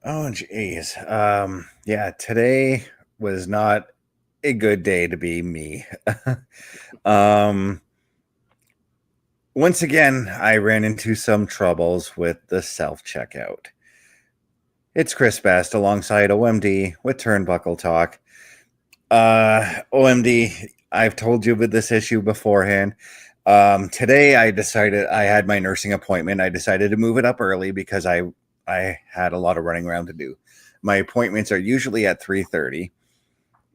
Oh, geez. Yeah, today was not a good day to be me. um, Once again, I ran into some troubles with the self checkout. It's Chris Best alongside OMD with TurnBuckle Talk. OMD, I've told you about this issue beforehand. Today I decided I had my nursing appointment. I decided to move it up early because I had a lot of running around to do. My appointments are usually at 3:30,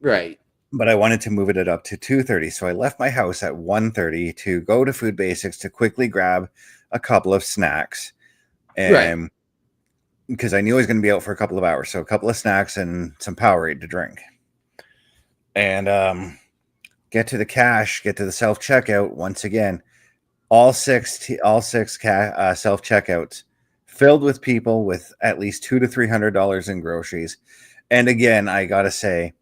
Right. but I wanted to move it up to 2:30. So I left my house at 1:30 to go to Food Basics to quickly grab a couple of snacks. Right. And because I knew I was going to be out for a couple of hours. So a couple of snacks and some Powerade to drink. And get to the cash, get to the self checkout. Once again, all six self checkouts filled with people with at least $200 to $300 in groceries. And again, I gotta say,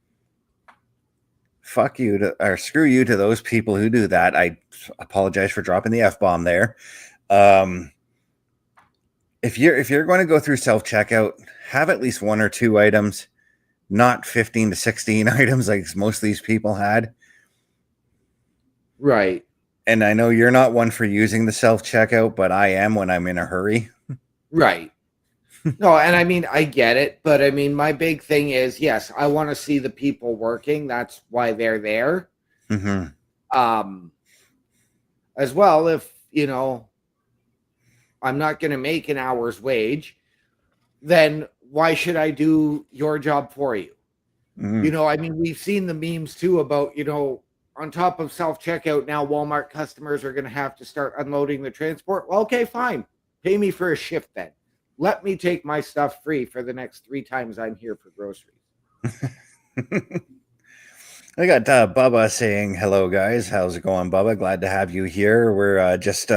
fuck you to, or screw you to those people who do that. I apologize for dropping the F bomb there. Um, if you're going to go through self checkout, have at least one or two items, not 15 to 16 items like most of these people had. Right. And I know you're not one for using the self checkout, but I am when I'm in a hurry. Right. No, and I mean, I get it, but I mean, my big thing is, yes, I want to see the people working. That's why they're there. Mm-hmm. Um, as well, if, I'm not going to make an hour's wage, then why should I do your job for you? Mm-hmm. I mean, we've seen the memes too about, on top of self checkout, now Walmart customers are going to have to start unloading the transport. Well, okay, fine. Pay me for a shift then. Let me take my stuff free for the next 3 times I'm here for groceries. I got Bubba saying, hello, guys. How's it going, Bubba? Glad to have you here. We're just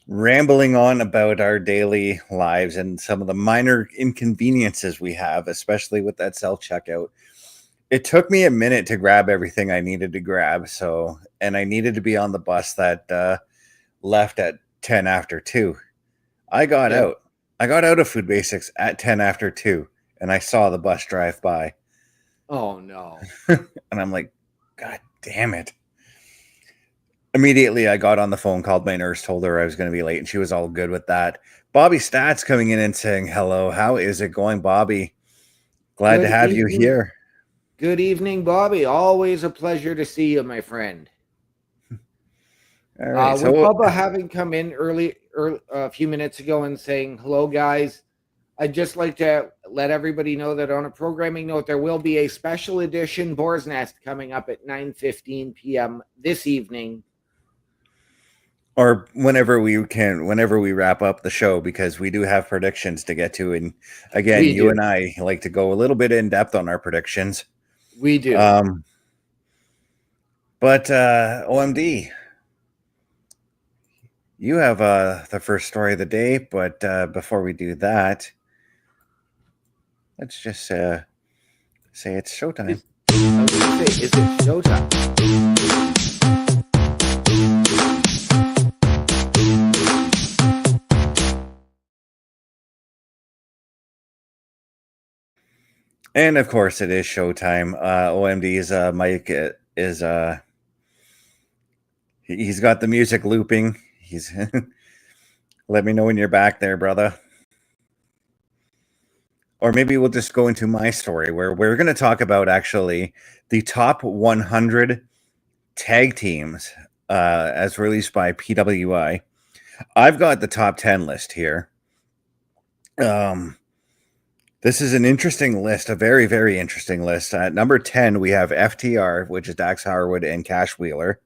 rambling on about our daily lives and some of the minor inconveniences we have, especially with that self checkout. It took me a minute to grab everything I needed to grab. And I needed to be on the bus that left at 10 after 2. I got Okay. out. I got out of Food Basics at 10 after 2, and I saw the bus drive by. Oh, no. And I'm like, God damn it. Immediately, I got on the phone, called my nurse, told her I was going to be late, and she was all good with that. Bobby Stats coming in and saying, hello. How is it going, Bobby? Glad to Good have you evening. here. Good evening, Bobby. Always a pleasure to see you, my friend. All right. With So, Bubba having come in early a few minutes ago and saying, hello, guys, I'd just like to let everybody know that on a programming note, there will be a special edition Boar's Nest coming up at 9:15 p.m. this evening. or whenever we wrap up the show, because we do have predictions to get to. And again, We you do. and I like to go a little bit in depth on our predictions. We do. Um, but OMD, you have the first story of the day. But before we do that, let's just say it's showtime. I was going to say, is it showtime? And of course, it is showtime. OMD's mic is he's got the music looping. He's let me know when you're back there, brother. Or maybe we'll just go into my story where we're going to talk about actually the top 100 tag teams as released by PWI. I've got the top 10 list here. This is an interesting list, a very, very interesting list. At number 10, we have FTR, which is Dax Harwood and Cash Wheeler.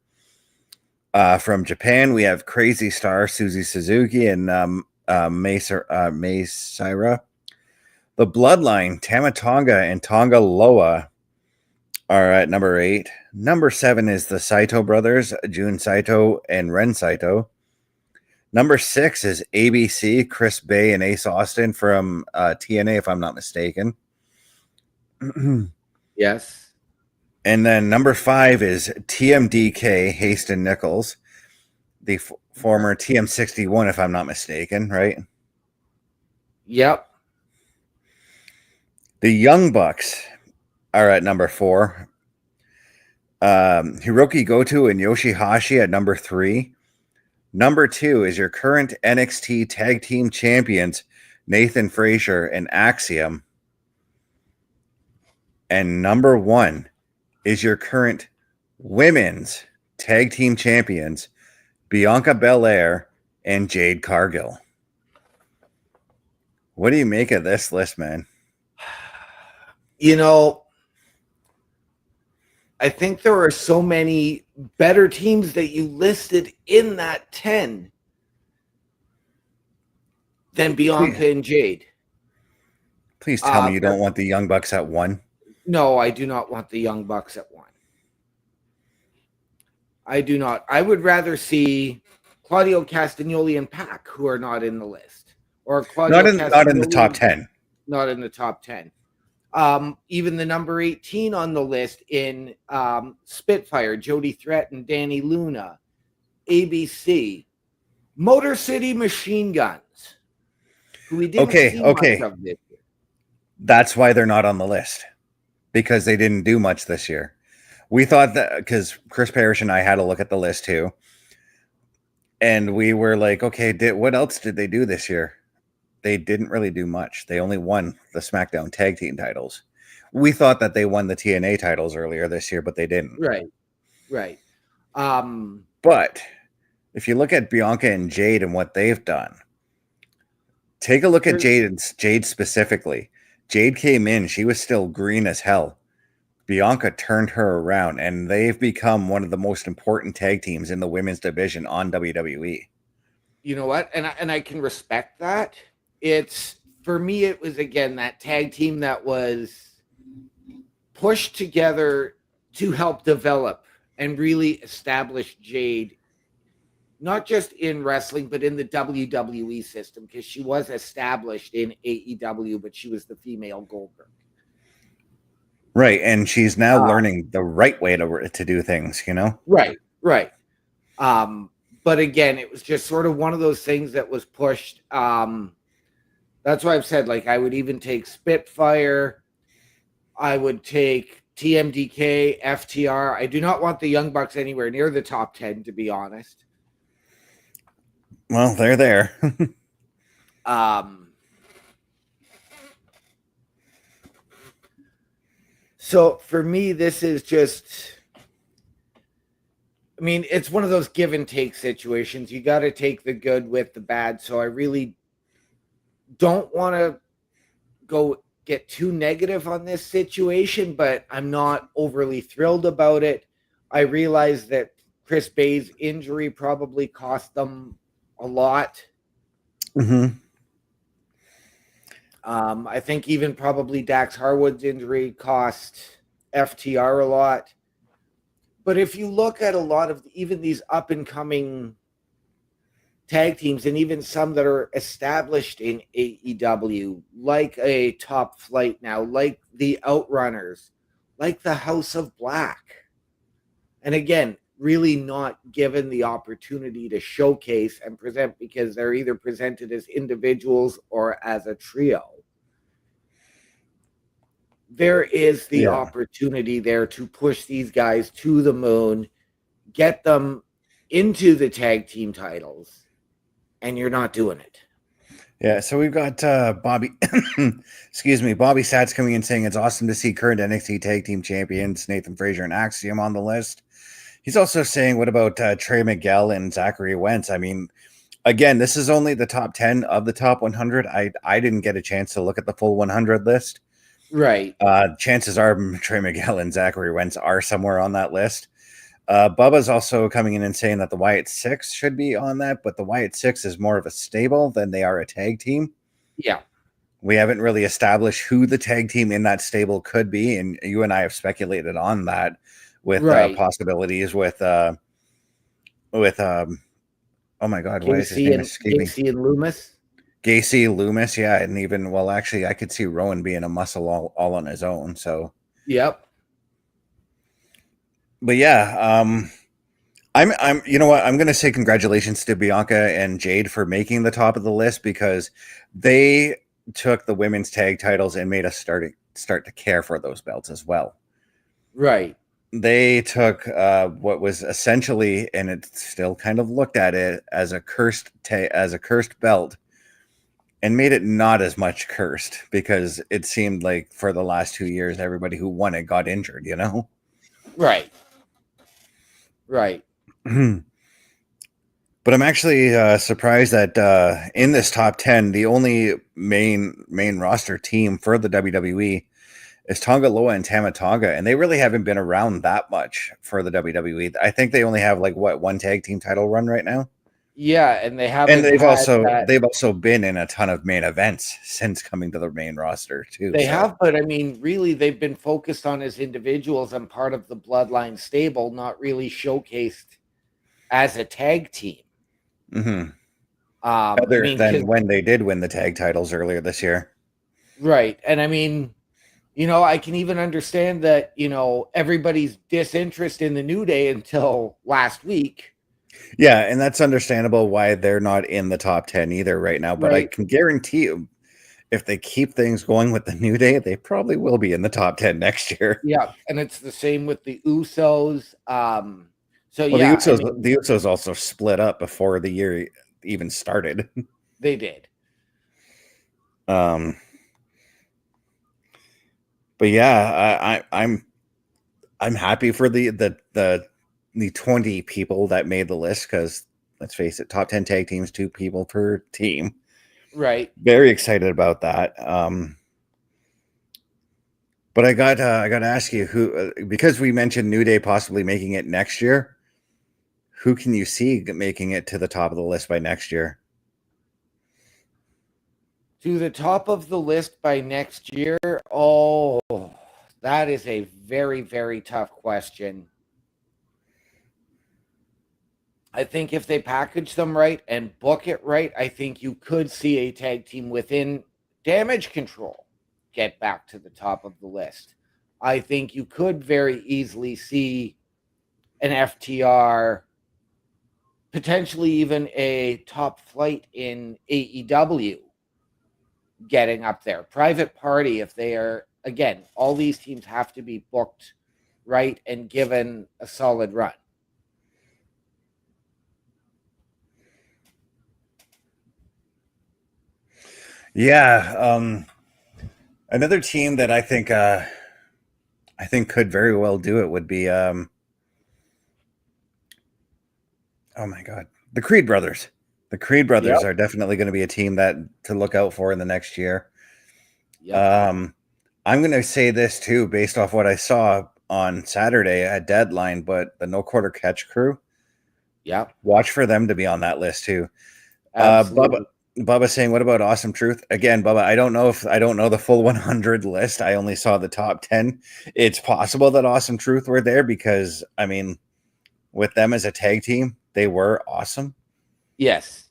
From Japan, we have Crazy Star, Susie Suzuki, and Mei Saira. The Bloodline, Tamatonga and Tonga Loa are at number 8. Number 7 is the Saito brothers, Jun Saito and Ren Saito. Number 6 is ABC, Chris Bay and Ace Austin from TNA, if I'm not mistaken. Yes. And then number 5 is TMDK, Haston Nichols, the former TM61, if I'm not mistaken, right? Yep. The Young Bucks are at number 4. Hiroki Goto and Yoshihashi at number 3. Number 2 is your current NXT Tag Team Champions, Nathan Frazier and Axiom. And number 1 is your current Women's Tag Team Champions, Bianca Belair and Jade Cargill. What do you make of this list, man? You know, I think there are so many better teams that you listed in that 10 than Bianca and Jade. Please tell me you don't want the Young Bucks at 1. No, I do not want the Young Bucks at 1. I do not. I would rather see Claudio Castagnoli and Pac, who are not in the list, or Claudio not in the top 10. Not in the top 10. Even the number 18 on the list in Spitfire, Jody Threat and Danny Luna, ABC, Motor City Machine Guns, who we didn't see much of this year. That's why they're not on the list, because they didn't do much this year. We thought that, because Chris Parrish and I had a look at the list too, and we were like, okay, what else did they do this year? They didn't really do much. They only won the SmackDown Tag Team titles. We thought that they won the TNA titles earlier this year, but they didn't. Right. But if you look at Bianca and Jade and what they've done, take a look at Jade specifically. Jade came in, she was still green as hell. Bianca turned her around, and they've become one of the most important tag teams in the women's division on WWE. You know what? And I can respect that. It's, for me, it was, again, that tag team that was pushed together to help develop and really establish Jade, not just in wrestling, but in the WWE system, because she was established in AEW, but she was the female Goldberg. Right, and she's now learning the right way to do things, you know? Right. But again, it was just sort of one of those things that was pushed. That's why I've said, like, I would even take Spitfire. I would take TMDK, FTR. I do not want the Young Bucks anywhere near the top 10, to be honest. Well, they're there. So for me, this is just, I mean, it's one of those give and take situations. You got to take the good with the bad. So I really don't want to go get too negative on this situation, but I'm not overly thrilled about it. I realize that Chris Bay's injury probably cost them a lot. Mm-hmm. I think even probably Dax Harwood's injury cost FTR a lot. But if you look at a lot of even these up and coming tag teams, and even some that are established in AEW, like a Top Flight now, like the Outrunners, like the House of Black, and again, really not given the opportunity to showcase and present, because they're either presented as individuals or as a trio. There is the opportunity there to push these guys to the moon, get them into the tag team titles, and you're not doing it. Yeah, so we've got Bobby Sats coming in saying it's awesome to see current NXT Tag Team Champions Nathan Frazier and Axiom on the list. He's also saying, what about Trey Miguel and Zachary Wentz? I mean, again, this is only the top 10 of the top 100. I didn't get a chance to look at the full 100 list. Right. Chances are Trey Miguel and Zachary Wentz are somewhere on that list. Bubba's also coming in and saying that the Wyatt Six should be on that, but the Wyatt Six is more of a stable than they are a tag team. Yeah. We haven't really established who the tag team in that stable could be, and you and I have speculated on that with possibilities with oh my God, why is his name escaping? Gacy and Loomis. Gacy, Loomis, yeah, and even, well, actually, I could see Rowan being a muscle all on his own. So, yep. But yeah, I'm you know what, I'm gonna say congratulations to Bianca and Jade for making the top of the list, because they took the women's tag titles and made us start to care for those belts as well. Right. They took what was essentially, and it's still kind of looked at it as a cursed belt, and made it not as much cursed, because it seemed like for the last 2 years, everybody who won it got injured, you know? Right. Right. But I'm actually surprised that in this top 10, the only main roster team for the WWE is Tonga Loa and Tama Tonga, and they really haven't been around that much for the WWE. I think they only have like one tag team title run right now. Yeah, and they haven't. And they've had also that. they've also been in a ton of main events since coming to the main roster too. They so. have, but I mean, really, they've been focused on as individuals and part of the Bloodline stable, not really showcased as a tag team. Mm-hmm. I Other mean, than when they did win the tag titles earlier this year. right. And I mean, I can even understand that, everybody's disinterest in the New Day until last week. Yeah, and that's understandable why they're not in the top 10 either right now. But I Right. can guarantee you, if they keep things going with the New Day, they probably will be in the top 10 next year. Yeah. And it's the same with the Usos. So Well, yeah, I mean, the Usos also split up before the year even started. they did. But yeah, I'm happy for the 20 people that made the list, because let's face it, top 10 tag teams, 2 people per team. Right. Very excited about that. But I got to ask you, who, because we mentioned New Day possibly making it next year, who can you see making it to the top of the list by next year? To the top of the list by next year? Oh, that is a very, very tough question. I think if they package them right and book it right, I think you could see a tag team within Damage Control get back to the top of the list. I think you could very easily see an FTR, potentially even a Top Flight in AEW getting up there. Private Party, if they are, again, all these teams have to be booked right and given a solid run. Yeah, another team that I think could very well do it would be oh my god, the Creed brothers. The Creed brothers Yep. are definitely going to be a team that to look out for in the next year. Yep. I'm going to say this too, based off what I saw on Saturday at Deadline, but the No Quarter Catch crew. Yep. Watch for them to be on that list too. Absolutely. Bubba saying, "What about Awesome Truth?" Again, Bubba, I don't know the full 100 list. I only saw the top 10. It's possible that Awesome Truth were there because, I mean, with them as a tag team, they were awesome. Yes.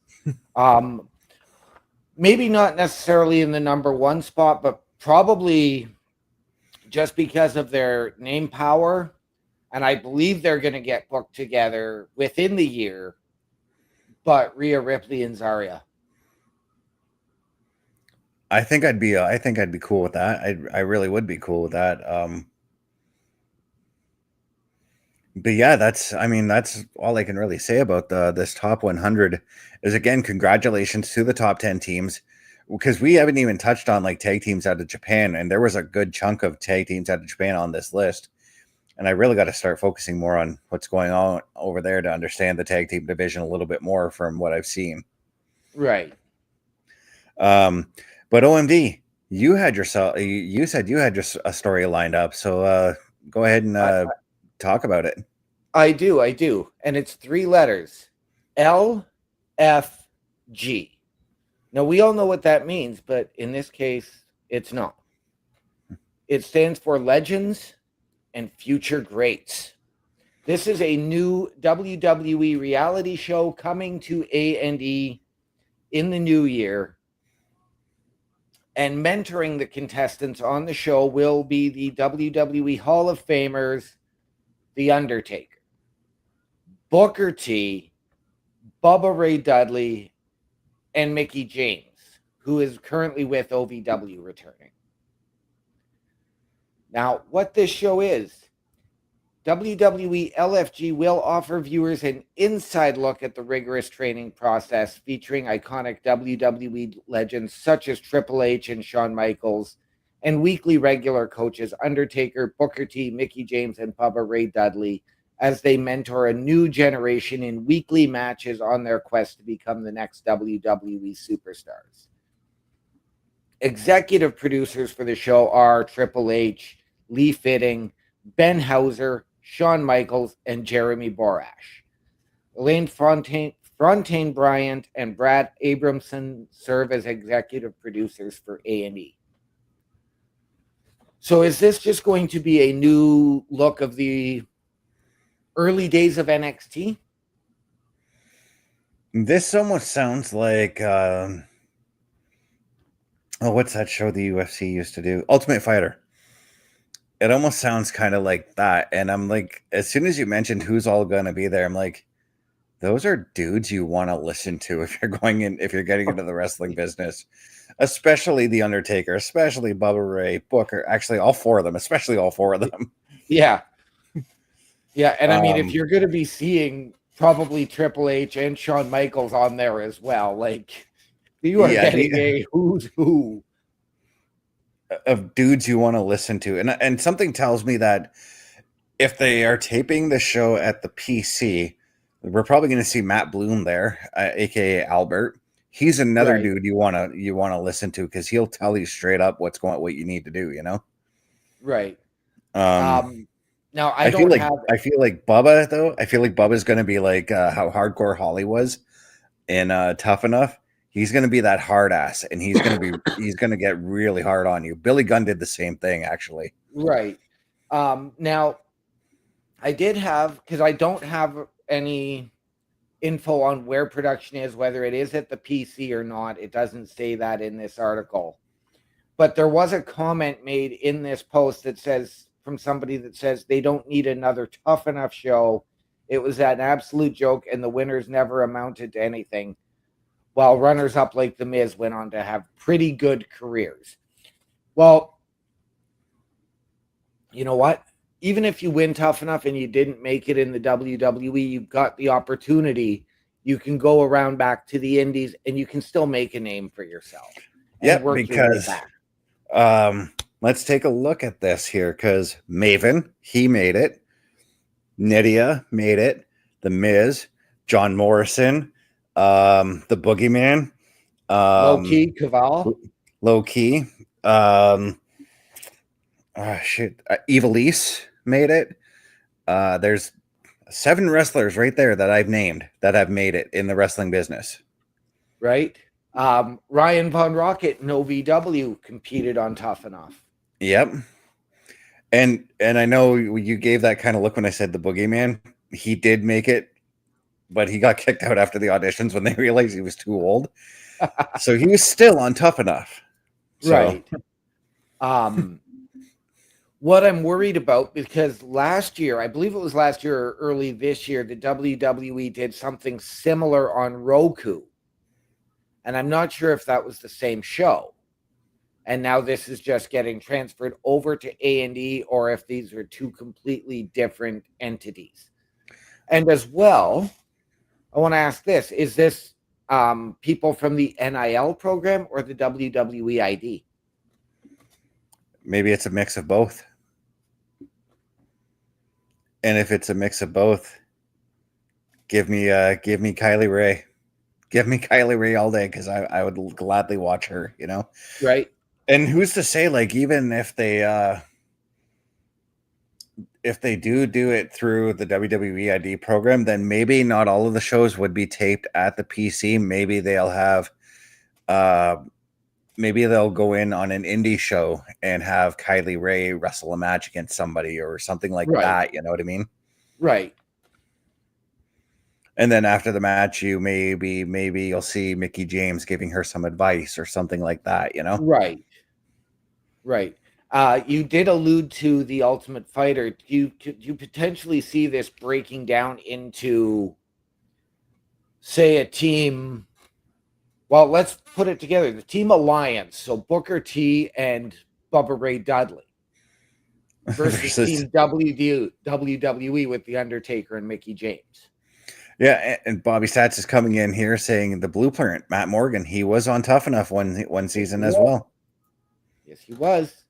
Maybe not necessarily in the number one spot, but probably just because of their name power. And I believe they're going to get booked together within the year. But Rhea Ripley and Zarya. I think I'd be cool with that. I really would be cool with that. But yeah, that's all I can really say about this top 100 is, again, congratulations to the top 10 teams, because we haven't even touched on like tag teams out of Japan, and there was a good chunk of tag teams out of Japan on this list. And I really got to start focusing more on what's going on over there to understand the tag team division a little bit more from what I've seen. Right. But OMD, you said you had just a story lined up, so go ahead and talk about it. I do. And it's 3 letters. LFG. Now, we all know what that means, but in this case, it's not. It stands for Legends and Future Greats. This is a new WWE reality show coming to A&E in the new year. And mentoring the contestants on the show will be the WWE Hall of Famers, The Undertaker, Booker T, Bubba Ray Dudley, and Mickey James, who is currently with OVW returning. Now, what this show is, WWE LFG will offer viewers an inside look at the rigorous training process featuring iconic WWE legends such as Triple H and Shawn Michaels, and weekly regular coaches Undertaker, Booker T, Mickey James, and Bubba Ray Dudley as they mentor a new generation in weekly matches on their quest to become the next WWE superstars. Executive producers for the show are Triple H, Lee Fitting, Ben Hauser, Shawn Michaels, and Jeremy Borash. Elaine Fontaine Bryant and Brad Abramson serve as executive producers for A&E. So is this just going to be a new look of the early days of NXT? This almost sounds like what's that show the UFC used to do? Ultimate Fighter. It almost sounds kind of like that. And I'm like, as soon as you mentioned who's all gonna be there, I'm like, those are dudes you want to listen to if you're going in, if you're getting into the wrestling business, especially the Undertaker, especially Bubba Ray, Booker, actually all four of them, especially all four of them. Yeah. Yeah, and I mean, if you're going to be seeing probably Triple H and Shawn Michaels on there as well, like you are getting a who's who of dudes you want to listen to. And something tells me that if they are taping the show at the PC, we're probably going to see Matt Bloom there, aka Albert. He's another dude you want to listen to because he'll tell you straight up what you need to do, you know? Right. Now I feel like Bubba though. I feel like Bubba's going to be like how Hardcore Holly was in Tough Enough. He's going to be that hard ass, and he's going to get really hard on you. Billy Gunn did the same thing, actually. Right. Now, I did have, because I don't have any info on where production is, whether it is at the PC or not. It doesn't say that in this article. But there was a comment made in this post that says, from somebody that says they don't need another Tough Enough show. It was an absolute joke, and the winners never amounted to anything. While runners up like The Miz went on to have pretty good careers. Well, you know what? Even if you win Tough Enough and you didn't make it in the WWE, you've got the opportunity. You can go around back to the indies and you can still make a name for yourself. Yeah, because let's take a look at this here, because Maven, he made it. Nydia made it. The Miz, John Morrison, the Boogeyman, Low Key, Caval, Low Key, Evilise made it. There's 7 wrestlers right there that I've named that have made it in the wrestling business. Right. Ryan Von Rocket, no VW, competed on Tough Enough. Yep. And I know you gave that kind of look when I said the Boogeyman. He did make it, but he got kicked out after the auditions when they realized he was too old. So he was still on Tough Enough. So. Right. What I'm worried about, because last year, I believe it was last year or early this year, the WWE did something similar on Roku. And I'm not sure if that was the same show. And now this is just getting transferred over to A&E, or if these are two completely different entities. And as well, I want to ask this. Is this people from the NIL program or the WWE ID? Maybe it's a mix of both. And if it's a mix of both, give me Kylie Ray. Give me Kylie Ray all day, because I would gladly watch her, you know? Right. And who's to say, like, even if they do it through the WWE ID program, then maybe not all of the shows would be taped at the PC. Maybe they'll have maybe they'll go in on an indie show and have Kylie Ray wrestle a match against somebody or something like that. You know what I mean? Right. And then after the match, maybe you'll see Mickey James giving her some advice or something like that, you know? Right. Right. You did allude to the Ultimate Fighter. Do you potentially see this breaking down into, say, a team? Well, let's put it together. The Team Alliance. So Booker T and Bubba Ray Dudley. versus Team WWE with The Undertaker and Mickey James. Yeah, and Bobby Stats is coming in here saying the blueprint, Matt Morgan, he was on Tough Enough one season as well. Yes, he was.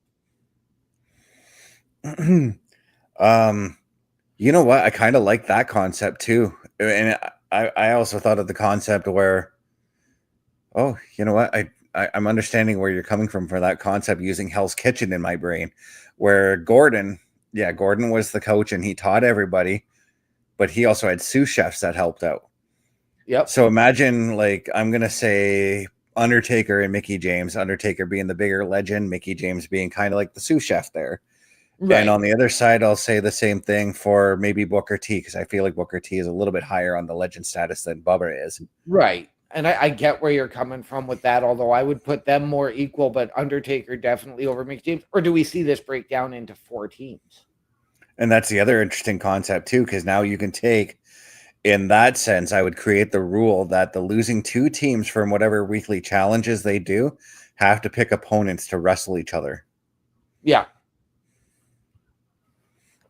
You know what? I kind of like that concept too. And I also thought of the concept where, oh, you know what? I'm understanding where you're coming from for that concept using Hell's Kitchen in my brain, where Gordon was the coach and he taught everybody, but he also had sous chefs that helped out. Yep. So imagine, like, I'm going to say Undertaker and Mickey James, Undertaker being the bigger legend, Mickey James being kind of like the sous chef there. Right. And on the other side, I'll say the same thing for maybe Booker T, because I feel like Booker T is a little bit higher on the legend status than Bubba is. Right. And I get where you're coming from with that, although I would put them more equal, but Undertaker definitely over Mickey James. Or do we see this break down into 4 teams? And that's the other interesting concept too, because now you can take, in that sense, I would create the rule that the losing 2 teams from whatever weekly challenges they do have to pick opponents to wrestle each other. Yeah.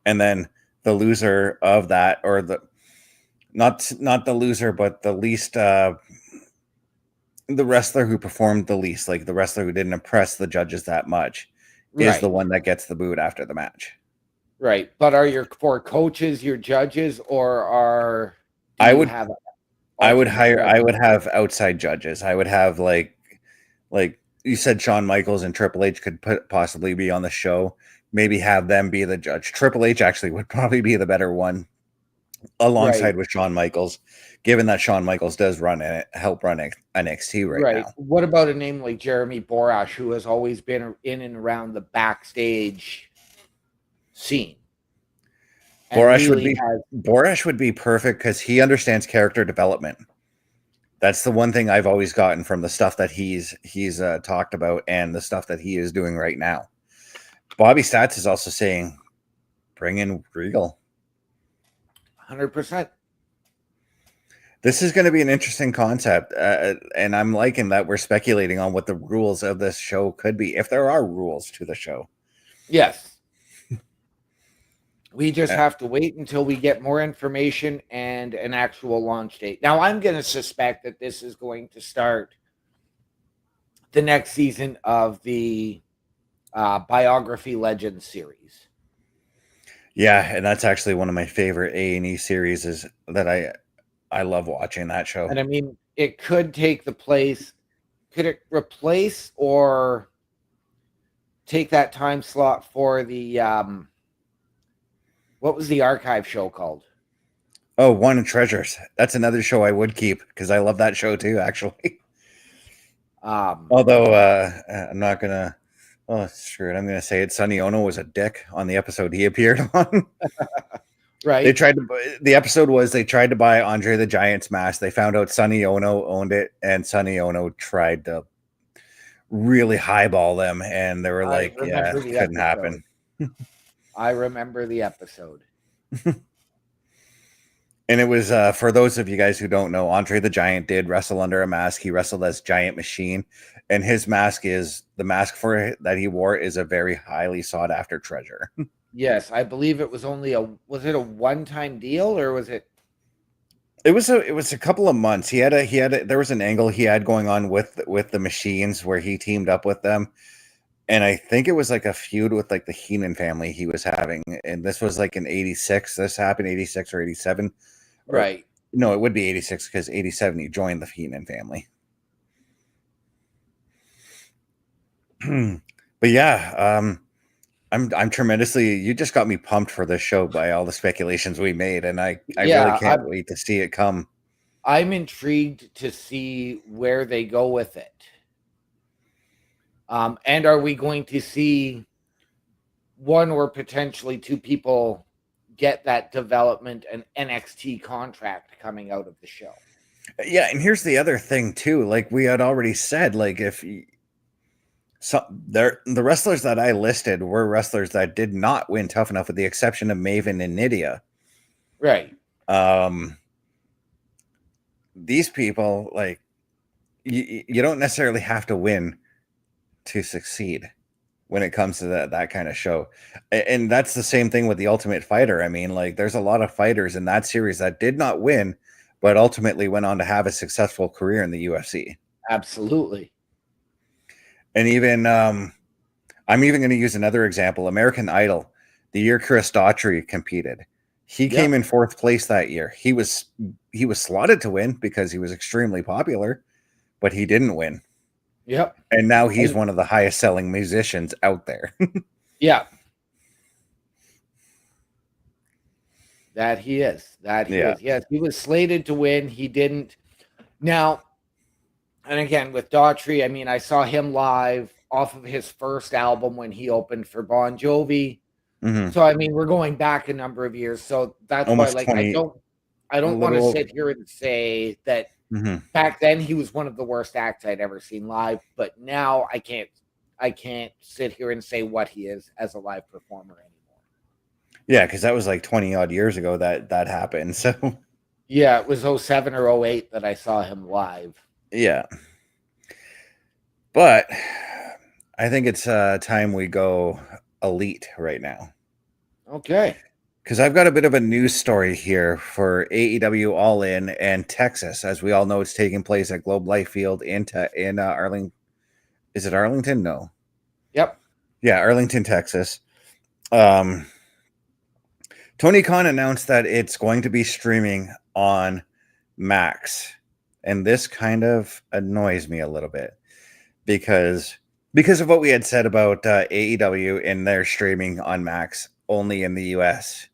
And then the loser of that, or the not the loser, but the least, the wrestler who performed the least, like the wrestler who didn't impress the judges that much, is the one that gets the boot after the match. Right. But are your 4 coaches your judges, or I would have outside judges. I would have like you said, Shawn Michaels and Triple H could possibly be on the show. Maybe have them be the judge. Triple H actually would probably be the better one, alongside with Shawn Michaels, given that Shawn Michaels does help run NXT right now. What about a name like Jeremy Borash, who has always been in and around the backstage scene? Borash would be perfect because he understands character development. That's the one thing I've always gotten from the stuff that he's talked about and the stuff that he is doing right now. Bobby Stats is also saying, bring in Regal. 100%. This is going to be an interesting concept, and I'm liking that we're speculating on what the rules of this show could be, if there are rules to the show. Yes. We just have to wait until we get more information and an actual launch date. Now, I'm going to suspect that this is going to start the next season of the Biography Legends series. Yeah, and that's actually one of my favorite A&E series is that I love watching that show. And I mean, it could take the place. Could it replace or take that time slot for the what was the archive show called? Oh, One Treasures. That's another show I would keep because I love that show too, actually. Although I'm not gonna. Oh, screw it. I'm gonna say it. Sonny Ono was a dick on the episode he appeared on. Right. The episode was they tried to buy Andre the Giant's mask. They found out Sonny Ono owned it, and Sonny Ono tried to really highball them, and they were like, "Yeah, it couldn't happen." I remember the episode. And it was, for those of you guys who don't know, Andre the Giant did wrestle under a mask. He wrestled as Giant Machine, and his mask that he wore is a very highly sought after treasure. Yes, I believe it was was it a one-time deal, or was it? It was a couple of months. There was an angle he had going on with the Machines where he teamed up with them. And I think it was like a feud with like the Heenan family he was having. And this was like in 86. This happened 86 or 87. Right. No, it would be 86 because 87 he joined the Heenan family. But yeah, I'm tremendously, you just got me pumped for this show by all the speculations we made. And I really can't wait to see it come. I'm intrigued to see where they go with it. And are we going to see one or potentially 2 people get that development and NXT contract coming out of the show? Yeah, and here's the other thing too. Like we had already said, like the wrestlers that I listed were wrestlers that did not win Tough Enough, with the exception of Maven and Nydia. Right. These people, like, you don't necessarily have to win to succeed. when it comes to that kind of show. And that's the same thing with the Ultimate Fighter. I mean, like, there's a lot of fighters in that series that did not win, but ultimately went on to have a successful career in the UFC. Absolutely. And even I'm even going to use another example, American Idol. The year Chris Daughtry competed, he came in 4th place that year. He was slotted to win because he was extremely popular, but he didn't win. Yep. And now he's one of the highest selling musicians out there. Yeah. That he is. That he is. Yes, he was slated to win. He didn't. Now, and again, with Daughtry, I mean, I saw him live off of his first album when he opened for Bon Jovi. Mm-hmm. So, I mean, we're going back a number of years. So that's Almost why, like, 20, I don't want to sit here and say that back then he was one of the worst acts I'd ever seen live. But now I can't sit here and say what he is as a live performer anymore. Yeah, because that was like 20 odd years ago that happened. So yeah, it was 07 or 08 that I saw him live. Yeah. But I think it's time we go elite right now. Okay. Because I've got a bit of a news story here for AEW All In and Texas. As we all know, it's taking place at Globe Life Field in Arlington. Is it Arlington? No. Yep. Yeah, Arlington, Texas. Tony Khan announced that it's going to be streaming on Max. And this kind of annoys me a little bit because of what we had said about AEW and their streaming on Max only in the US.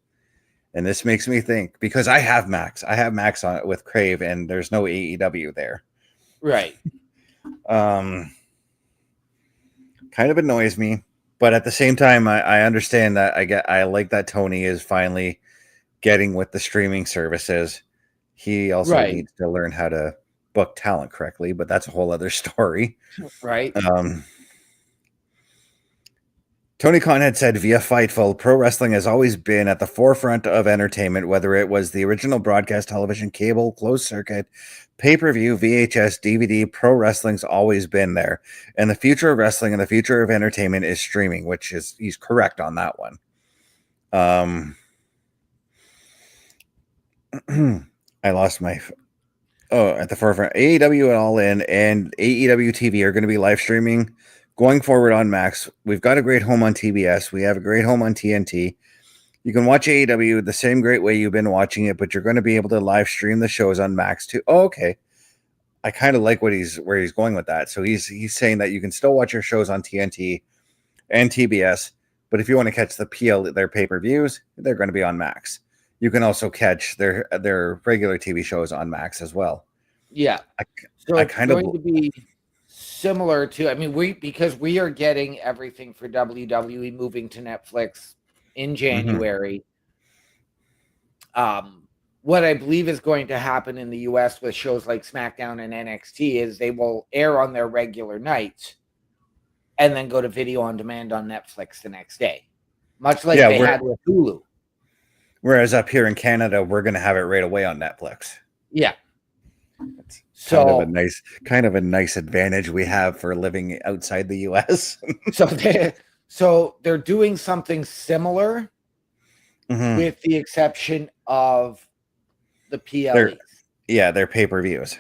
And this makes me think, because I have Max on it with Crave, and there's no AEW there. Right. Kind of annoys me, but at the same time, I understand that I like that Tony is finally getting with the streaming services. He also needs to learn how to book talent correctly, but that's a whole other story. Right. Tony Khan had said via Fightful, pro wrestling has always been at the forefront of entertainment, whether it was the original broadcast television, cable, closed circuit, pay-per-view, VHS, DVD, pro wrestling's always been there. And the future of wrestling and the future of entertainment is streaming, which is, he's correct on that one. I lost my... at the forefront. AEW All In and AEW TV are going to be live streaming going forward on Max. We've got a great home on TBS. We have a great home on TNT. You can watch AEW the same great way you've been watching it, but you're going to be able to live stream the shows on Max too. Oh, okay. I kind of like where he's going with that. So he's saying that you can still watch your shows on TNT and TBS, but if you want to catch their pay-per-views, they're going to be on Max. You can also catch their regular TV shows on Max as well. Yeah. So it's going to be similar to, I mean, because we are getting everything for WWE moving to Netflix in January. What I believe is going to happen in the US with shows like SmackDown and NXT is they will air on their regular nights and then go to video on demand on Netflix the next day, much like they had with Hulu. Whereas up here in Canada, we're going to have it right away on Netflix. Yeah. It's kind of a nice advantage we have for living outside the US. so they're doing something similar with the exception of the PLEs. Their pay-per-views.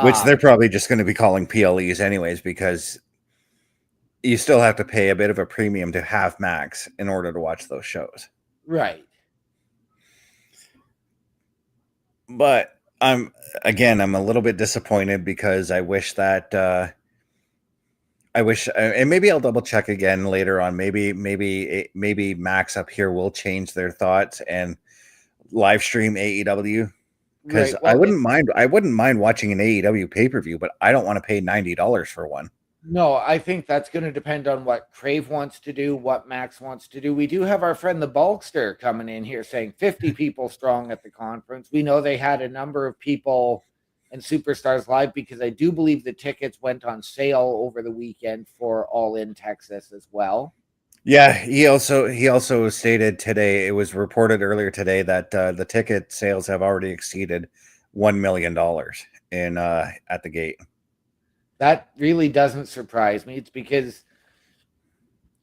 Which they're probably just going to be calling PLEs anyways, because you still have to pay a bit of a premium to have Max in order to watch those shows. Right. But I'm a little bit disappointed because I wish that and maybe I'll double check again later on. Maybe Max up here will change their thoughts and live stream AEW, because I wouldn't mind watching an AEW pay-per-view, but I don't want to pay $90 for one. No, I think that's going to depend on what Crave wants to do, what Max wants to do. We do have our friend the Bulkster coming in here saying 50 people strong at the conference. We know they had a number of people and superstars live because I do believe the tickets went on sale over the weekend for All In Texas as well. Yeah, he also stated today, it was reported earlier today, that the ticket sales have already exceeded $1 million at the gate. That really doesn't surprise me. It's because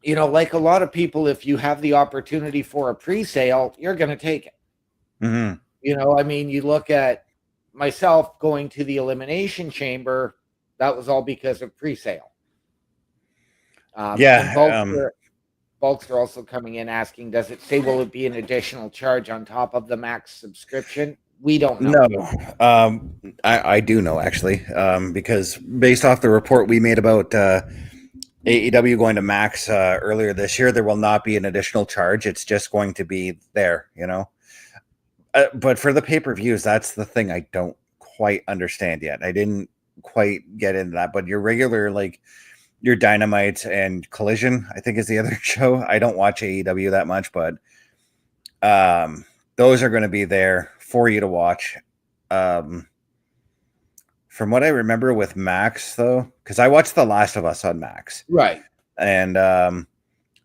you know, like a lot of people, if you have the opportunity for a pre-sale, you're going to take it. Mm-hmm. You know, I mean, you look at myself going to the Elimination Chamber, that was all because of pre-sale. And Yeah. Bulkster also coming in asking, does it say will it be an additional charge on top of the max subscription? We don't know. No, I do know actually, because based off the report we made about AEW going to Max earlier this year, there will not be an additional charge. It's just going to be there, you know. But for the pay-per-views, that's the thing I don't quite understand yet. I didn't quite get into that, but your regular, like your Dynamite and Collision, I think is the other show. I don't watch AEW that much, but those are going to be there for you to watch. From what I remember with Max, though, because I watched The Last of Us on Max, Right. and The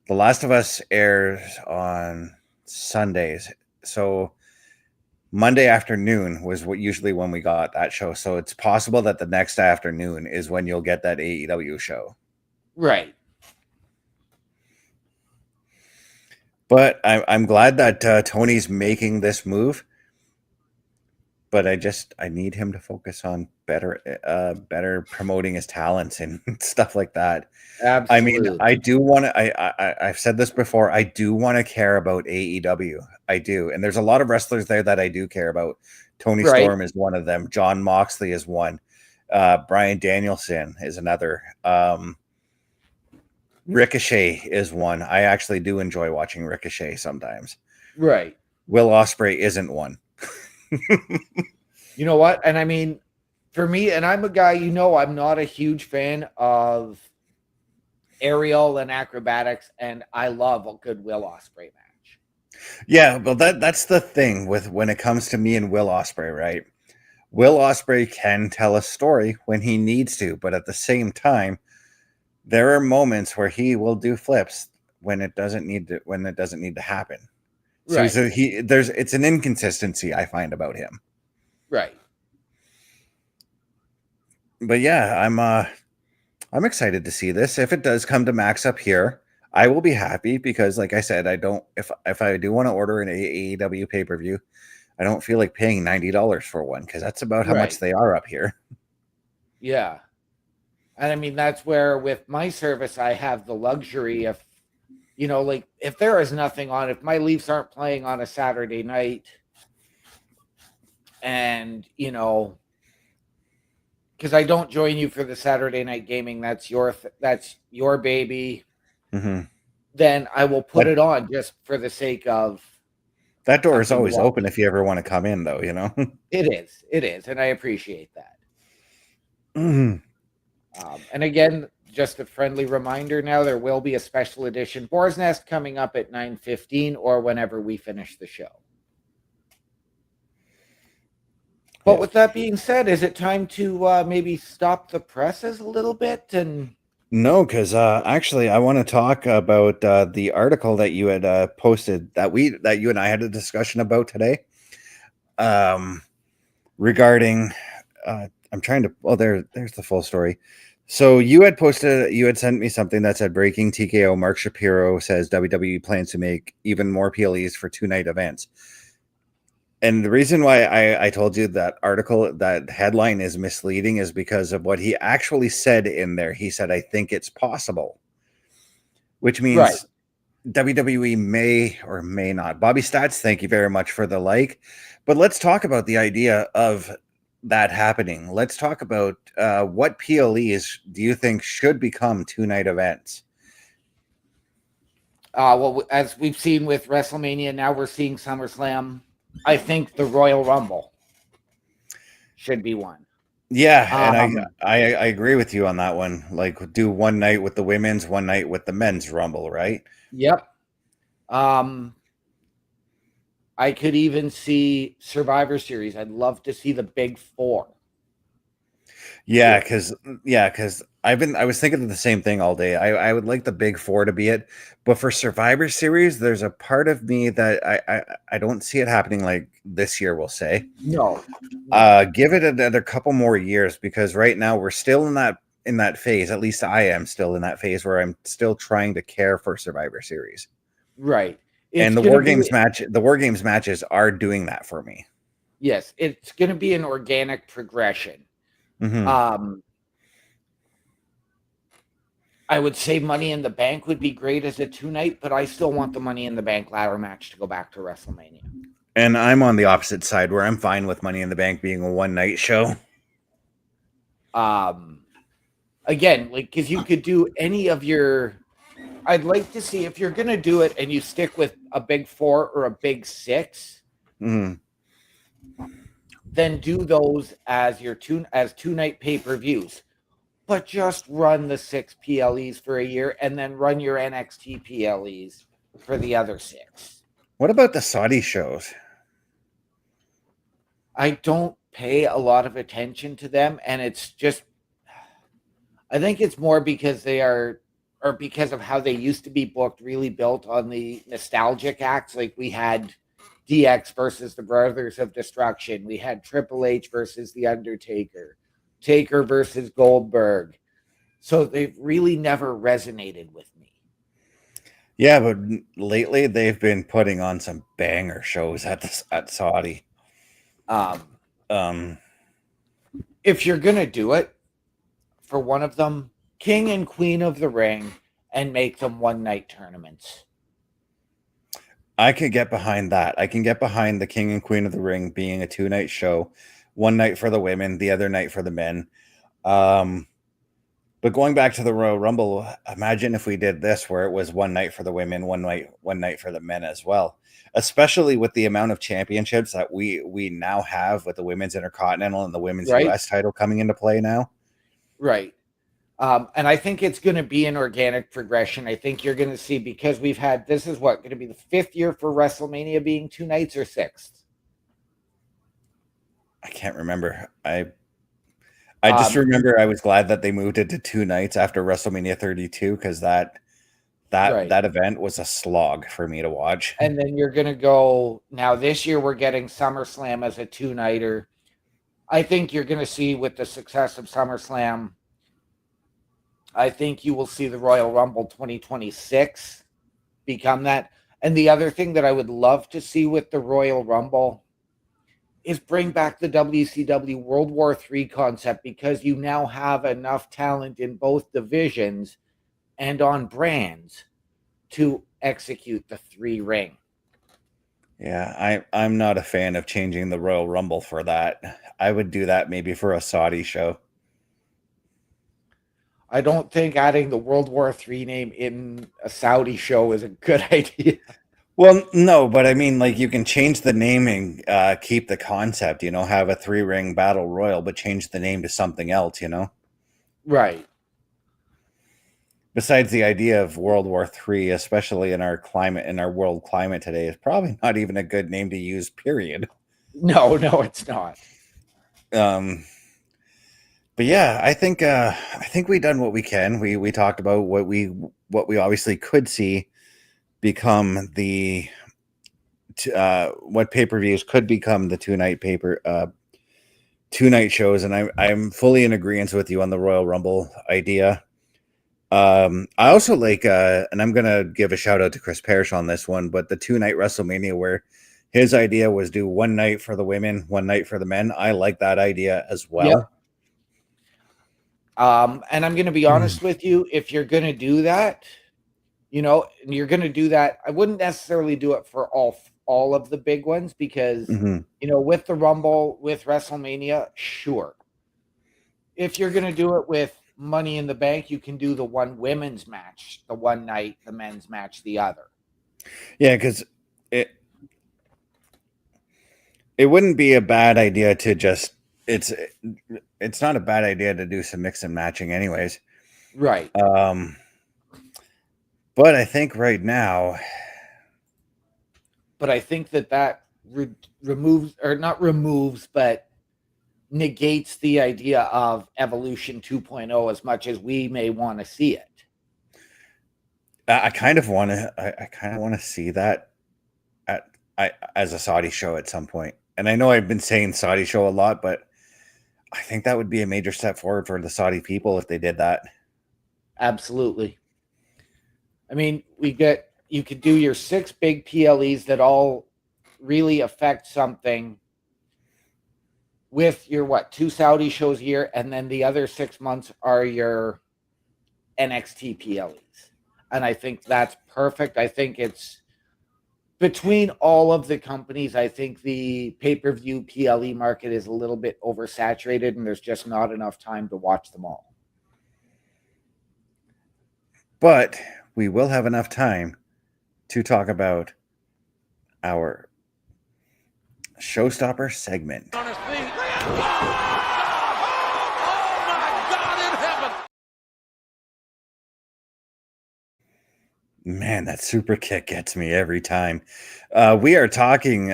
Last of Us airs on Sundays, so Monday afternoon was what usually when we got that show. So it's possible that the next afternoon is when you'll get that AEW show. Right. But I'm glad that Tony's making this move. But I need him to focus on better promoting his talents and stuff like that. Absolutely. I mean, I do want to. I've said this before. I do want to care about AEW. I do, and there's a lot of wrestlers there that I do care about. Tony Storm is one of them. John Moxley is one. Bryan Danielson is another. Ricochet is one. I actually do enjoy watching Ricochet sometimes. Right. Will Ospreay isn't one. You know what? And I mean, for me, and I'm a guy, you know, I'm not a huge fan of aerial and acrobatics, and I love a good Will Ospreay match. Yeah, well, that's the thing with when it comes to me and Will Ospreay, right? Will Ospreay can tell a story when he needs to, but at the same time, there are moments where he will do flips when it doesn't need to happen. So Right. it's an inconsistency I find about him. Right. But yeah, I'm excited to see this. If it does come to Max up here, I will be happy because, like I said, I don't. If I do want to order an AEW pay-per-view, I don't feel like paying $90 for one because that's about how much they are up here. Yeah, and I mean that's where with my service I have the luxury of, you know, like if there is nothing on, if my Leafs aren't playing on a Saturday night, and you know, because I don't join you for the Saturday night gaming, that's your baby. Mm-hmm. Then I will put it on just for the sake of. That door is always open if you ever want to come in, though, you know? It is, and I appreciate that. Mm-hmm. And again, just a friendly reminder now, there will be a special edition Boar's Nest coming up at 9:15 or whenever we finish the show. But with that being said, is it time to maybe stop the presses a little bit? And no, because actually, I want to talk about the article that you had posted that you and I had a discussion about today. Regarding, I'm trying to. Oh, there's the full story. So you had sent me something that said breaking TKO. Mark Shapiro says WWE plans to make even more PLEs for 2-night events. And the reason why I told you that article, that headline is misleading is because of what he actually said in there. He said, I think it's possible, which means WWE may or may not. Bobby Stats, thank you very much for the like. But let's talk about the idea of that happening. Let's talk about what PLEs do you think should become 2-night events? Well, as we've seen with WrestleMania, now we're seeing SummerSlam. I think the Royal Rumble should be one. Yeah, and I agree with you on that one. Like, do one night with the women's, one night with the men's Rumble, right? Yep. I could even see Survivor Series. I'd love to see the Big Four. Yeah, because I was thinking of the same thing all day. I would like the Big Four to be it, but for Survivor Series, there's a part of me that I don't see it happening like this year. We'll say no. Give it another couple more years because right now we're still in that in that phase. At least I am still in that phase where I'm still trying to care for Survivor Series. Right. And It's the going to War be, Games matches are doing that for me. yes, it's going to be an organic progression. Mm-hmm. I would say Money in the Bank would be great as a 2-night, but I still want the Money in the Bank ladder match to go back to WrestleMania. And I'm on the opposite side where I'm fine with Money in the Bank being a one-night show. Again, like, because you could do any of your, I'd like to see if you're going to do it and you stick with a big 4 or a big 6, then do those as your 2-night pay-per-views. But just run the 6 PLEs for a year and then run your NXT PLEs for the other 6. What about the Saudi shows? I don't pay a lot of attention to them, and it's just, I think it's more because they are, or because of how they used to be booked, really built on the nostalgic acts. Like we had DX versus the Brothers of Destruction. We had Triple H versus The Undertaker, Taker versus Goldberg. So they've really never resonated with me. Yeah, but lately they've been putting on some banger shows at Saudi. If you're gonna do it for one of them, King and Queen of the Ring, and make them one-night tournaments. I could get behind that. I can get behind the King and Queen of the Ring being a 2-night show, one night for the women, the other night for the men. But going back to the Royal Rumble, imagine if we did this where it was one night for the women, one night for the men as well. Especially with the amount of championships that we now have with the Women's Intercontinental and the Women's US title coming into play now. Right. And I think it's going to be an organic progression. I think you're going to see, because we've had, this is what, going to be the 5th year for WrestleMania being 2 nights, or 6th? I can't remember. I just remember I was glad that they moved it to 2 nights after WrestleMania 32, because that event was a slog for me to watch. And then you're going to go, now this year we're getting SummerSlam as a 2-nighter. I think you're going to see, with the success of SummerSlam, I think you will see the Royal Rumble 2026 become that. And the other thing that I would love to see with the Royal Rumble is bring back the WCW World War III concept, because you now have enough talent in both divisions and on brands to execute the 3-ring. Yeah, I'm not a fan of changing the Royal Rumble for that. I would do that maybe for a Saudi show. I don't think adding the World War III name in a Saudi show is a good idea. Well, no, but I mean, like, you can change the naming, keep the concept, have a 3-ring battle royal, but change the name to something else, Right. Besides, the idea of World War III, especially in our climate, in our world climate today, is probably not even a good name to use, period. No, it's not. But yeah, I think we've done what we can. We talked about what we obviously could see become the what pay-per-views could become the 2-night 2-night shows, and I'm fully in agreement with you on the Royal Rumble idea. I also like, and I'm gonna give a shout out to Chris Parrish on this one, but the 2-night WrestleMania, where his idea was do one night for the women, one night for the men. I like that idea as well. Yep. And I'm going to be honest with you, if you're going to do that, you're going to do that, I wouldn't necessarily do it for all of the big ones, because, with the Rumble, with WrestleMania, sure. If you're going to do it with Money in the Bank, you can do the one women's match, the one night, the men's match, the other. Yeah, because it wouldn't be a bad idea to just, it's not a bad idea to do some mix and matching anyways. Right. But I think right now, but I think that removes, or not removes, but negates the idea of Evolution 2.0 as much as we may want to see it. I kind of want to see that as a Saudi show at some point. And I know I've been saying Saudi show a lot, but I think that would be a major step forward for the Saudi people if they did that. Absolutely. I mean, you could do your 6 big PLEs that all really affect something with your 2 Saudi shows a year, and then the other 6 months are your NXT PLEs. And I think that's perfect. I think it's between all of the companies, I think the pay-per-view PLE market is a little bit oversaturated, and there's just not enough time to watch them all. But we will have enough time to talk about our Showstopper segment. On his feet. Oh, my God in heaven. Man, that super kick gets me every time. We are talking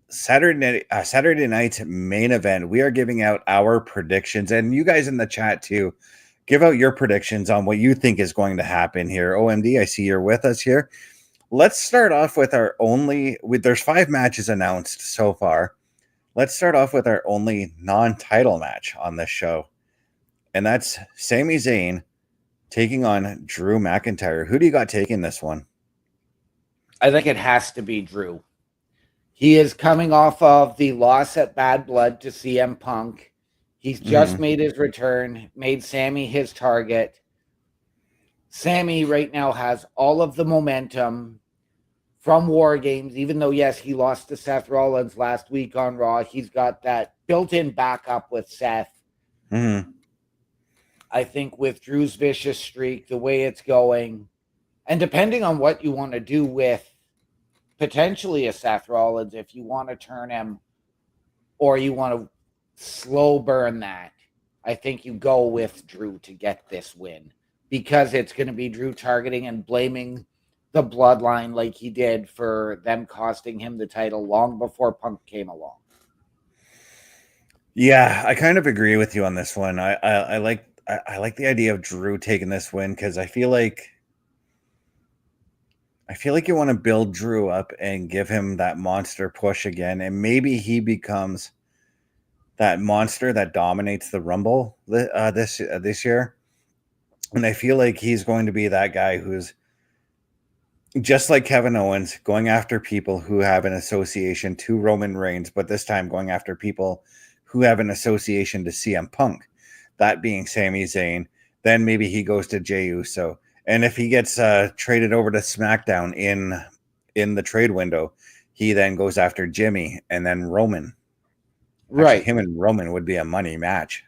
Saturday night's main event. We are giving out our predictions, and you guys in the chat too, give out your predictions on what you think is going to happen here. OMD, I see you're with us here. Let's start off with there's 5 matches announced so far. Let's start off with our only non-title match on this show, and that's Sami Zayn taking on Drew McIntyre. Who do you got taking this one? I think it has to be Drew. He is coming off of the loss at Bad Blood to CM Punk. He's just made his return, made Sami his target. Sami right now has all of the momentum from War Games, even though, yes, he lost to Seth Rollins last week on Raw. He's got that built-in backup with Seth. I think with Drew's vicious streak, the way it's going, and depending on what you want to do with potentially a Seth Rollins, if you want to turn him or you want to slow burn that, I think you go with Drew to get this win, because it's going to be Drew targeting and blaming the bloodline like he did for them costing him the title long before Punk came along. Yeah, I kind of agree with you on this one. I like the idea of Drew taking this win, because I feel like you want to build Drew up and give him that monster push again, and maybe he becomes that monster that dominates the Rumble this year. And I feel like he's going to be that guy who's just like Kevin Owens, going after people who have an association to Roman Reigns, but this time going after people who have an association to CM Punk, that being Sami Zayn. Then maybe he goes to Jey Uso. And if he gets traded over to SmackDown in the trade window, he then goes after Jimmy and then Roman. Right. Actually, him and Roman would be a money match.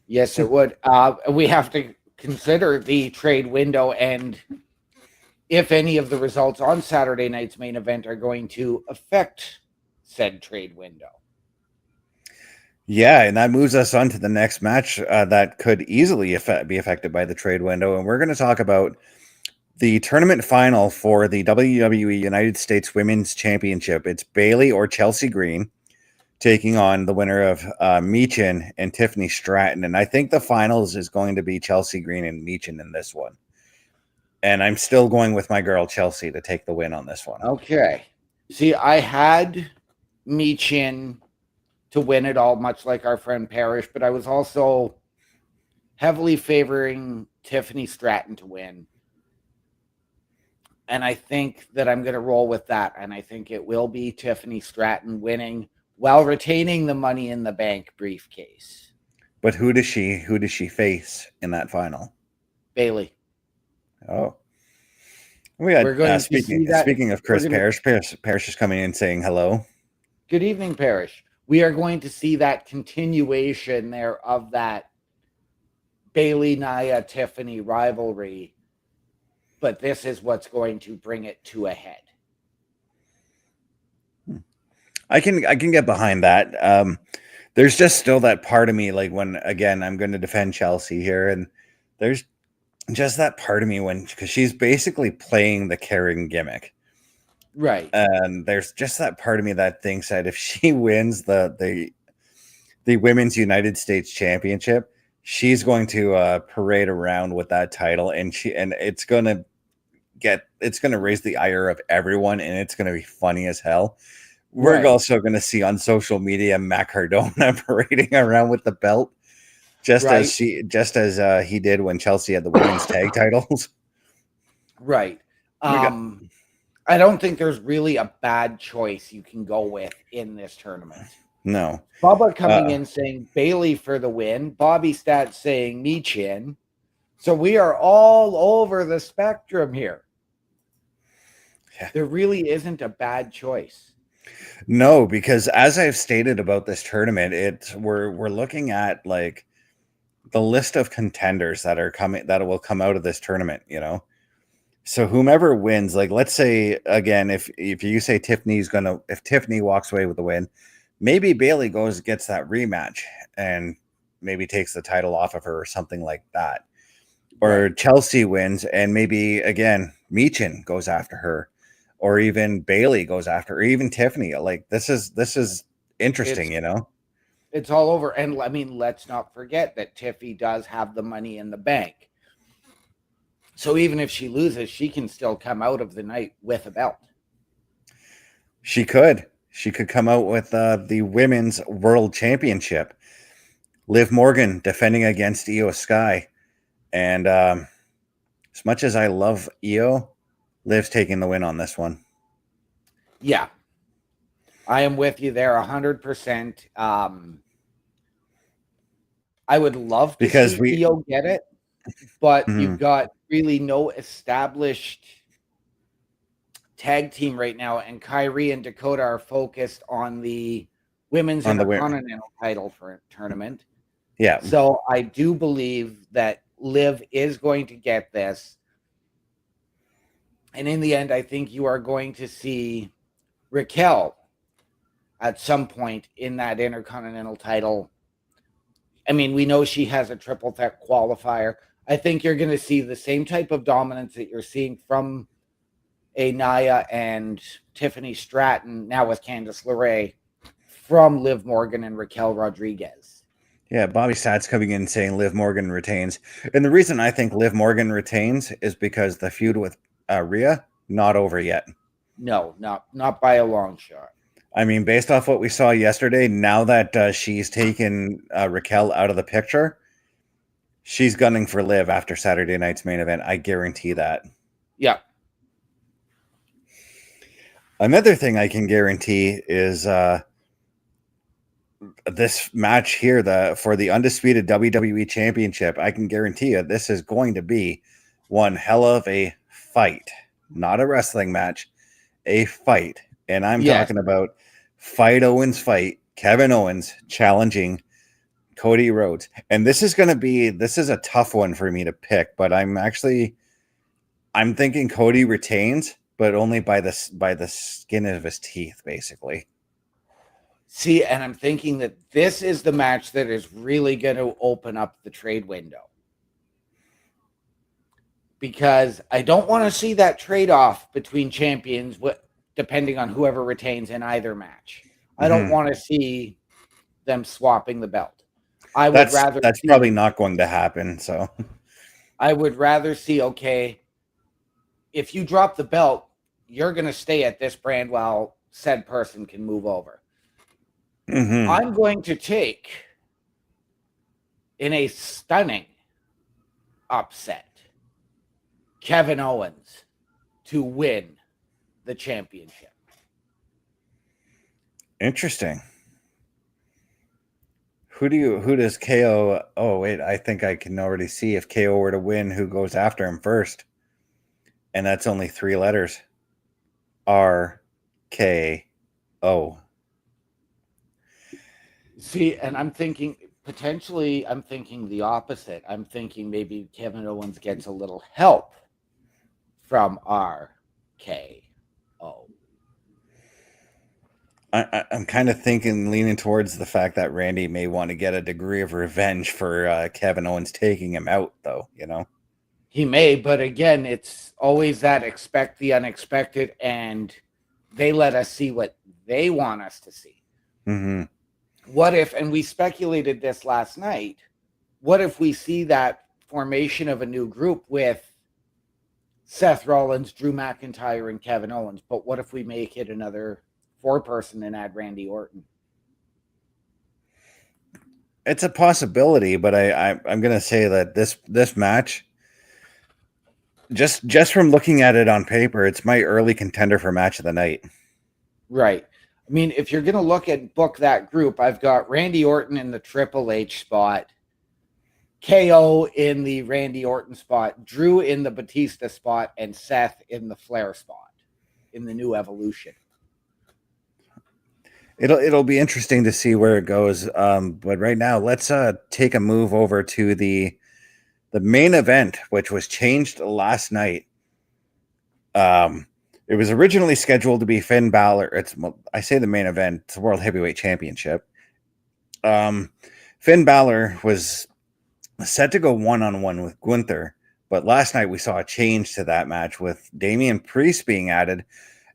Yes, it would. We have to consider the trade window and if any of the results on Saturday night's main event are going to affect said trade window. Yeah, and that moves us on to the next match that could easily be affected by the trade window. And we're going to talk about the tournament final for the WWE United States Women's Championship. It's Bayley or Chelsea Green taking on the winner of Meechin and Tiffany Stratton. And I think the finals is going to be Chelsea Green and Meechin in this one. And I'm still going with my girl Chelsea to take the win on this one. Okay. See, I had Meechin to win it all, much like our friend Parrish, but I was also heavily favoring Tiffany Stratton to win. And I think that I'm going to roll with that. And I think it will be Tiffany Stratton winning while retaining the Money in the Bank briefcase. But who does she face in that final? Bayley. Oh, we're going speaking of Chris Parrish. Parrish is coming in saying hello. Good evening, Parrish. We are going to see that continuation there of that Bayley, Nia, Tiffany rivalry, but this is what's going to bring it to a head. I can get behind that. There's just still that part of me, like when, again, I'm going to defend Chelsea here, and there's just that part of me because she's basically playing the caring gimmick. Right. And there's just that part of me that thinks that if she wins the Women's United States Championship, she's going to parade around with that title, and it's going to raise the ire of everyone, and it's going to be funny as hell. We're Right. also going to see on social media Matt Cardona parading around with the belt, just Right. as he did when Chelsea had the women's tag titles. Right. We got I don't think there's really a bad choice you can go with in this tournament. no. Bubba coming in saying Bailey for the win, Bobby Stats saying Michin. So we are all over the spectrum here. Yeah. There really isn't a bad choice. No, because as I've stated about this tournament, we're looking at like the list of contenders that will come out of this tournament, you know. So whomever wins, like let's say again, if you say if Tiffany walks away with the win, maybe Bailey gets that rematch and maybe takes the title off of her or something like that. Or Right. Chelsea wins and maybe again Michin goes after her, or even Bailey goes after her, or even Tiffany. Like this is interesting, you know. It's all over. And I mean, let's not forget that Tiffy does have the money in the bank. So even if she loses, she can still come out of the night with a belt. She could come out with the women's world championship. Liv Morgan defending against Io Sky. And as much as I love Io, Liv's taking the win on this one. Yeah. I am with you there 100%. I would love to see Io get it, but you've got really no established tag team right now, and Kyrie and Dakota are focused on the women's intercontinental title for tournament. Yeah. So I do believe that Liv is going to get this. And in the end, I think you are going to see Raquel at some point in that intercontinental title. I mean, we know she has a triple threat qualifier. I think you're going to see the same type of dominance that you're seeing from Naya and Tiffany Stratton, now with Candice LeRae, from Liv Morgan and Raquel Rodriguez. Yeah, Bobby Stats coming in saying Liv Morgan retains. And the reason I think Liv Morgan retains is because the feud with Rhea, not over yet. No, not by a long shot. I mean, based off what we saw yesterday, now that she's taken Raquel out of the picture, she's gunning for Liv after Saturday night's main event. I guarantee that. Yeah. Another thing I can guarantee is this match here, for the undisputed WWE Championship. I can guarantee you this is going to be one hell of a fight. Not a wrestling match, a fight. And I'm talking about Fight Owens fight. Kevin Owens challenging Cody Rhodes. And this is a tough one for me to pick, but I'm thinking Cody retains, but only by the skin of his teeth, basically. See, and I'm thinking that this is the match that is really going to open up the trade window. Because I don't want to see that trade-off between champions, depending on whoever retains in either match. I don't want to see them swapping the belt. That's probably not going to happen. So I would rather see, okay, if you drop the belt, you're going to stay at this brand while said person can move over. I'm going to take, in a stunning upset, Kevin Owens to win the championship. Interesting. Who does KO? Oh, wait, I think I can already see if KO were to win, who goes after him first. And that's only 3 letters. RKO. See, and I'm thinking the opposite. I'm thinking maybe Kevin Owens gets a little help from RKO. I'm kind of leaning towards the fact that Randy may want to get a degree of revenge for Kevin Owens taking him out, though, you know? He may, but again, it's always that expect the unexpected, and they let us see what they want us to see. What if, and we speculated this last night, what if we see that formation of a new group with Seth Rollins, Drew McIntyre, and Kevin Owens, but what if we make it another four-person and add Randy Orton. It's a possibility, but I'm going to say that this match, just from looking at it on paper, it's my early contender for match of the night. Right. I mean, if you're going to look at book that group, I've got Randy Orton in the Triple H spot, KO in the Randy Orton spot, Drew in the Batista spot, and Seth in the Flair spot in the new Evolution. It'll be interesting to see where it goes. But right now, let's take a move over to the main event, which was changed last night. It was originally scheduled to be Finn Balor. I say the main event, it's the World Heavyweight Championship. Finn Balor was set to go one-on-one with Gunther, but last night we saw a change to that match with Damian Priest being added,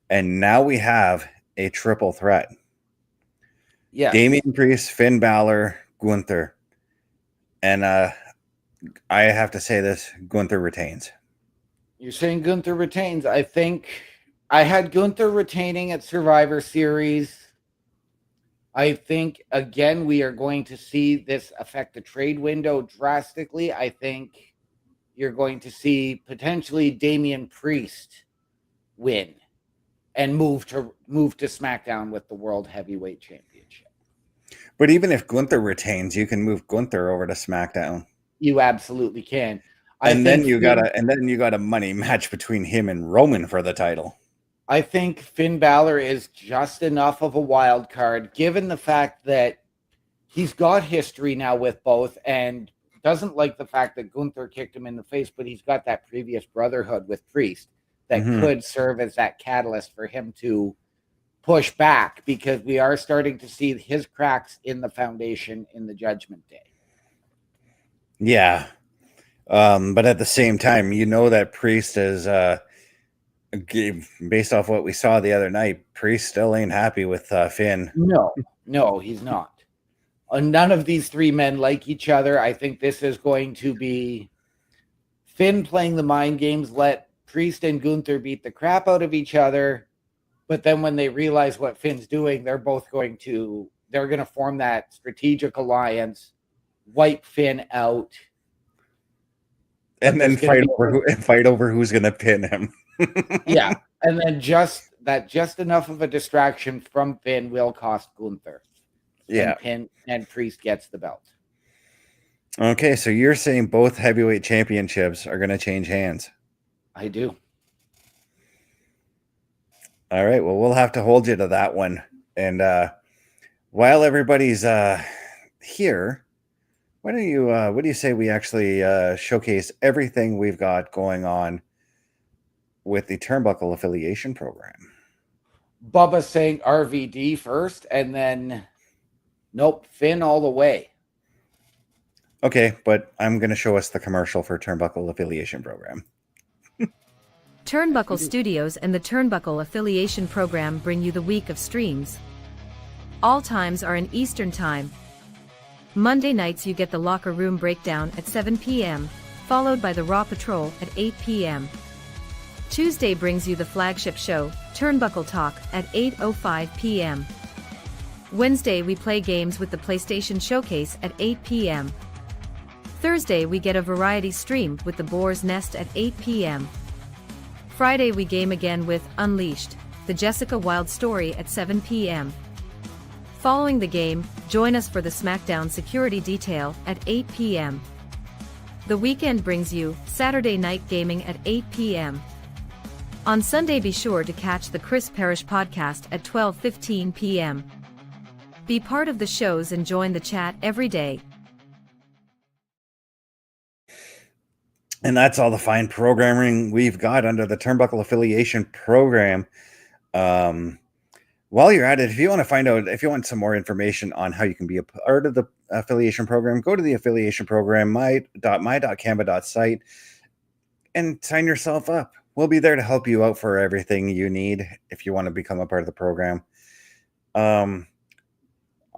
and now we have a triple threat. Yeah, Damian Priest, Finn Balor, Gunther. And I have to say this, Gunther retains. you're saying Gunther retains. I think I had Gunther retaining at Survivor Series. I think, again, we are going to see this affect the trade window drastically. I think you're going to see potentially Damian Priest win and move to SmackDown with the World Heavyweight Championship. But even if Gunther retains, you can move Gunther over to SmackDown. You absolutely can. And then you got a money match between him and Roman for the title. I think Finn Balor is just enough of a wild card, given the fact that he's got history now with both and doesn't like the fact that Gunther kicked him in the face, but he's got that previous brotherhood with Priest that could serve as that catalyst for him to push back, because we are starting to see his cracks in the foundation in the Judgment Day. Yeah. But at the same time, you know that Priest is, based off what we saw the other night, Priest still ain't happy with Finn. No, he's not. None of these three men like each other. I think this is going to be Finn playing the mind games, let Priest and Gunther beat the crap out of each other. But then when they realize what Finn's doing, they're going to form that strategic alliance, wipe Finn out. And then fight over who's going to pin him. Yeah. And then just enough of a distraction from Finn will cost Gunther. Yeah. And Priest gets the belt. Okay, so you're saying both heavyweight championships are going to change hands. I do. All right, well, we'll have to hold you to that one. And while everybody's here, what do you say we actually showcase everything we've got going on with the TurnBuckle affiliation program? Bubba saying RVD first, and then nope, Finn all the way. Okay, but I'm going to show us the commercial for TurnBuckle affiliation program. TurnBuckle Studios and the TurnBuckle Affiliation Program bring you the week of streams. All times are in Eastern Time. Monday nights you get the Locker Room Breakdown at 7 p.m., followed by the Raw Patrol at 8 p.m. Tuesday brings you the flagship show, TurnBuckle Talk, at 8:05 p.m. Wednesday we play games with the PlayStation Showcase at 8 p.m. Thursday we get a variety stream with the Boar's Nest at 8 p.m. Friday we game again with Unleashed, the Jessica Wilde story at 7 p.m. Following the game, join us for the SmackDown Security Detail at 8 p.m. The weekend brings you Saturday Night Gaming at 8 p.m. On Sunday be sure to catch the Chris Parrish podcast at 12:15 p.m. Be part of the shows and join the chat every day. And that's all the fine programming we've got under the TurnBuckle affiliation program. While you're at it, if you want some more information on how you can be a part of the affiliation program, go to the affiliation program, my.canva.site, and sign yourself up. We'll be there to help you out for everything you need if you want to become a part of the program. On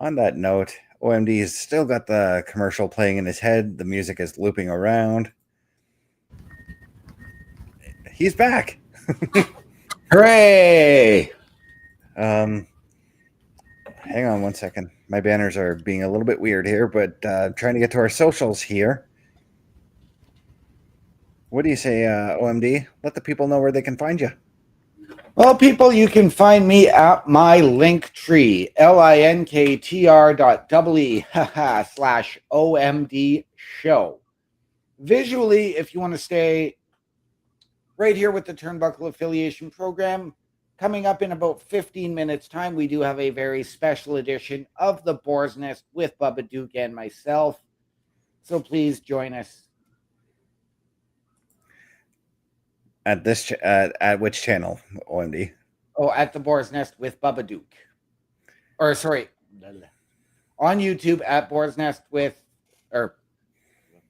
that note, OMD has still got the commercial playing in his head. The music is looping around. He's back. Hooray! Hang on one second. My banners are being a little bit weird here, but trying to get to our socials here. What do you say, OMD? Let the people know where they can find you. Well, people, you can find me at my link tree, linktr.ee/OMD show. Visually, if you want to stay right here with the Turnbuckle Affiliation Program, coming up in about 15 minutes time, we do have a very special edition of the Boar's Nest with Bubba Duke and myself. So please join us. At this at which channel, OMD? Oh, at the Boar's Nest with Bubba Duke. Or sorry, on YouTube at Boar's Nest with, or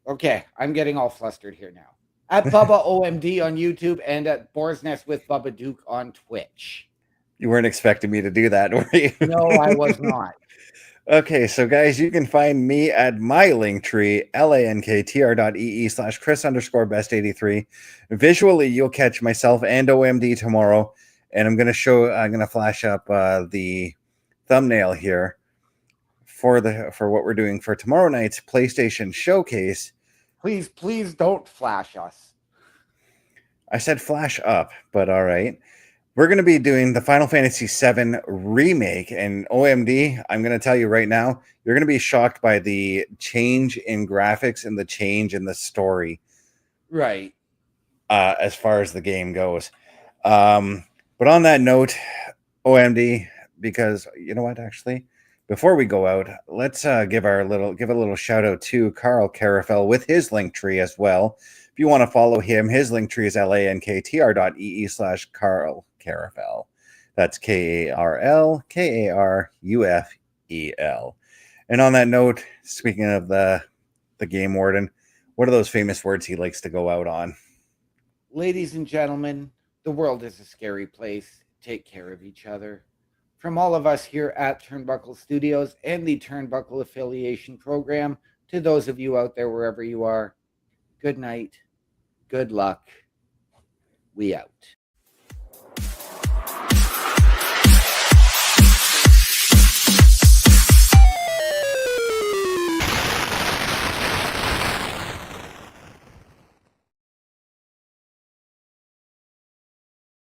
okay, I'm getting all flustered here now. At Bubba OMD on YouTube and at Boar's Nest with Bubba Duke on Twitch. You weren't expecting me to do that, were you? No, I was not. Okay, so guys, you can find me at my link tree, linktr.ee/Chris_best83. Visually, you'll catch myself and OMD tomorrow, and I'm going to flash up the thumbnail here for what we're doing for tomorrow night's PlayStation Showcase. Please don't flash us. I said flash up, but all right. We're going to be doing the Final Fantasy VII remake, and OMD, I'm going to tell you right now, you're going to be shocked by the change in graphics and the change in the story. Right. As far as the game goes. But on that note, OMD, because you know what, actually, before we go out, let's give a little shout out to Carl Carafel with his link tree as well. If you want to follow him, his link tree is linktr.ee/Carl Carafel. That's KarlKarufel. And on that note, speaking of the game warden, what are those famous words he likes to go out on? Ladies and gentlemen, the world is a scary place. Take care of each other. From all of us here at Turnbuckle Studios and the Turnbuckle Affiliation Program, to those of you out there wherever you are, good night, good luck. We out.